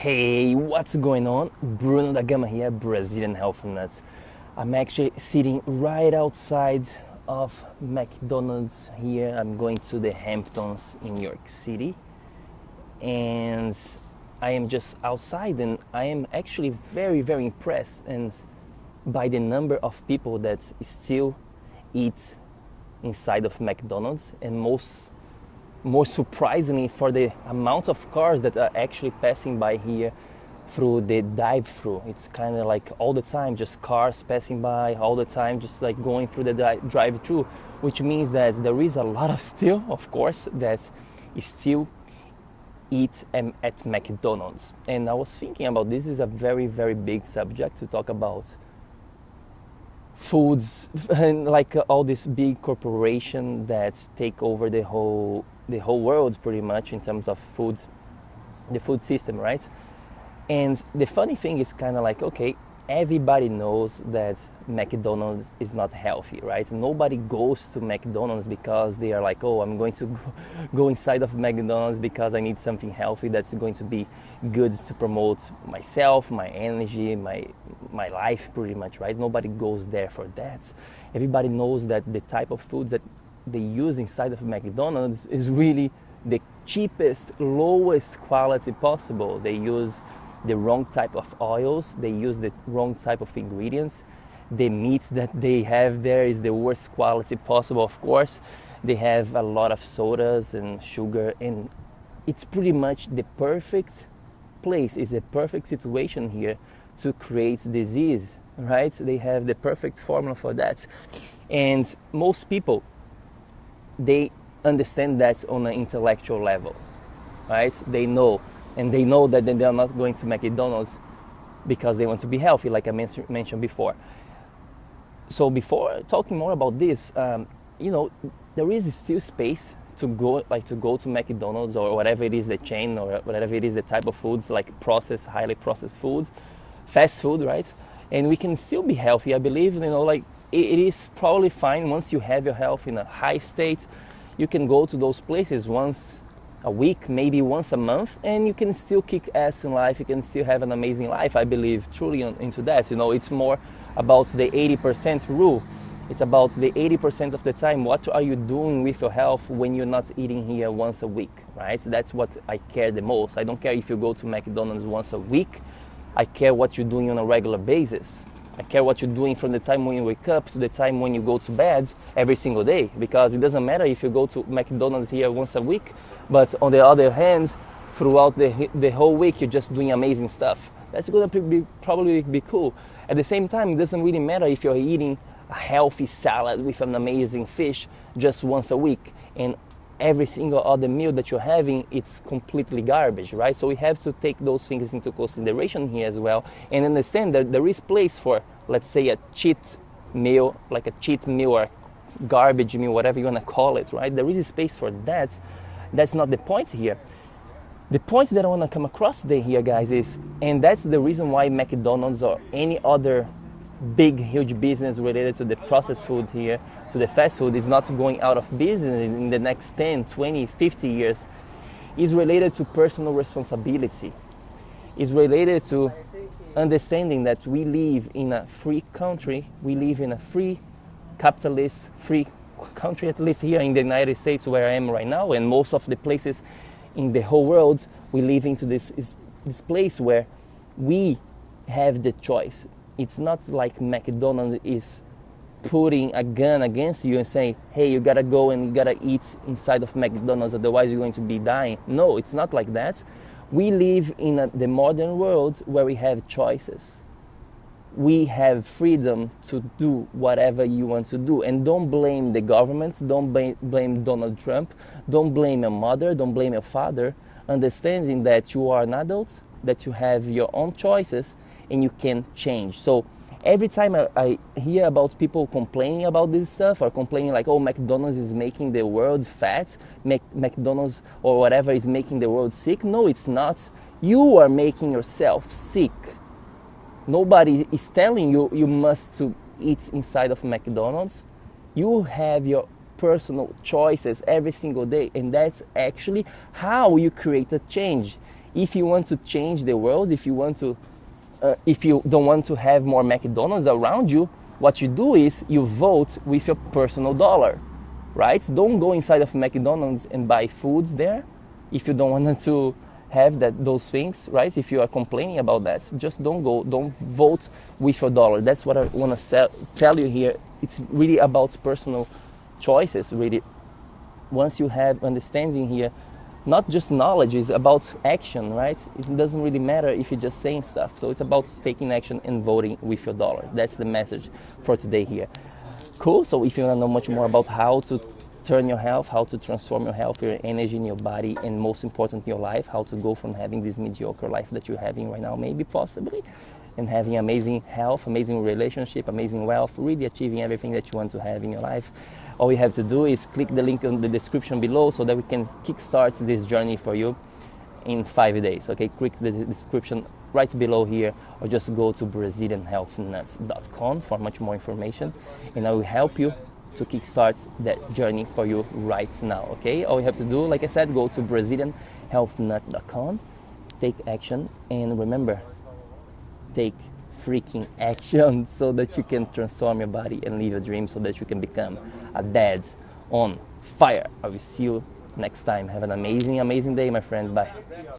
Hey, what's going on? Bruno da Gama here, Brazilian Health Nuts. I'm actually sitting right outside of McDonald's here. I'm going to the Hamptons in New York City, and I am just outside, and I am actually very impressed and by the number of people that still eat inside of McDonald's, and more surprisingly for the amount of cars that are actually passing by here through the drive-through. It's kind of like all the time just cars passing by all the time, just like going through the drive-through, which means that there is a lot of still, of course, that still eat at McDonald's. And I was thinking about this is a very big subject to talk about foods and like all this big corporation that take over the whole world pretty much in terms of foods, the food system, right? And the funny thing is kind of like, okay, everybody knows that McDonald's is not healthy, right? Nobody goes to McDonald's because they are like, oh, I'm going to go inside of McDonald's because I need something healthy that's going to be good to promote myself, my energy, my life pretty much, right? Nobody goes there for that. Everybody knows that the type of foods that they use inside of McDonald's is really the cheapest, lowest quality possible. They use the wrong type of oils, they use the wrong type of ingredients. The meat that they have there is the worst quality possible, of course. They have a lot of sodas and sugar, and it's pretty much the perfect place, is a perfect situation here to create disease, right? They have the perfect formula for that. And most people, they understand that on an intellectual level, right? They know, and they know that they are not going to McDonald's because they want to be healthy, like I mentioned before. So before talking more about this, there is still space to go to McDonald's or whatever it is, the chain, or whatever it is, the type of foods, like highly processed foods, fast food, right? And we can still be healthy. I believe, it is probably fine once you have your health in a high state. You can go to those places once a week, maybe once a month, and you can still kick ass in life. You can still have an amazing life. I believe truly into that. It's more about the 80% rule. It's about the 80% of the time, what are you doing with your health when you're not eating here once a week, right? That's what I care the most. I don't care if you go to McDonald's once a week. I care what you're doing on a regular basis. I care what you're doing from the time when you wake up to the time when you go to bed every single day, because it doesn't matter if you go to McDonald's here once a week, but on the other hand, throughout the whole week, you're just doing amazing stuff. That's going to probably be cool. At the same time, it doesn't really matter if you're eating a healthy salad with an amazing fish just once a week, and every single other meal that you're having, it's completely garbage, right? So we have to take those things into consideration here as well, and understand that there is place for, let's say, a cheat meal, like a cheat meal or garbage meal, whatever you want to call it, right? There is a space for that. That's not the point here. The point that I want to come across today here, guys, is, and that's the reason why McDonald's or any other big, huge business related to the processed foods here, to the fast food, is not going out of business in the next 10, 20, 50 years, is related to personal responsibility. Is related to understanding that we live in a free country, we live in a free, capitalist, free country, at least here in the United States where I am right now, and most of the places in the whole world, we live into this place where we have the choice. It's not like McDonald's is putting a gun against you and saying, hey, you gotta go and you gotta eat inside of McDonald's, otherwise you're going to be dying. No, it's not like that. We live in the modern world where we have choices. We have freedom to do whatever you want to do. And don't blame the government, don't blame Donald Trump, don't blame your mother, don't blame your father, understanding that you are an adult, that you have your own choices, and you can change. So every time I hear about people complaining about this stuff, or complaining like, oh, McDonald's is making the world fat, McDonald's or whatever is making the world sick. No, it's not. You are making yourself sick. Nobody is telling you you must to eat inside of McDonald's. You have your personal choices every single day, and that's actually how you create a change. If you want to change the world, if you don't want to have more McDonald's around you, what you do is you vote with your personal dollar, right? Don't go inside of McDonald's and buy foods there if you don't want to have those things, right? If you are complaining about that, just don't go, don't vote with your dollar. That's what I want to tell you here. It's really about personal choices, really. Once you have understanding here, not just knowledge, it's about action, right? It doesn't really matter if you're just saying stuff. So it's about taking action and voting with your dollar. That's the message for today here. Cool. So if you want to know much more about how to turn your health, how to transform your health, your energy in your body, and most important, your life, how to go from having this mediocre life that you're having right now, maybe possibly, and having amazing health, amazing relationship, amazing wealth, really achieving everything that you want to have in your life, all you have to do is click the link in the description below so that we can kickstart this journey for you in 5 days. Okay, click the description right below here, or just go to BrazilianHealthNuts.com for much more information, and I will help you to kickstart that journey for you right now. Okay, all you have to do, like I said, go to BrazilianHealthNut.com, take action, and remember, take freaking action so that you can transform your body and live your dream, so that you can become a dad on fire. I will see you next time. Have an amazing day, my friend. Bye.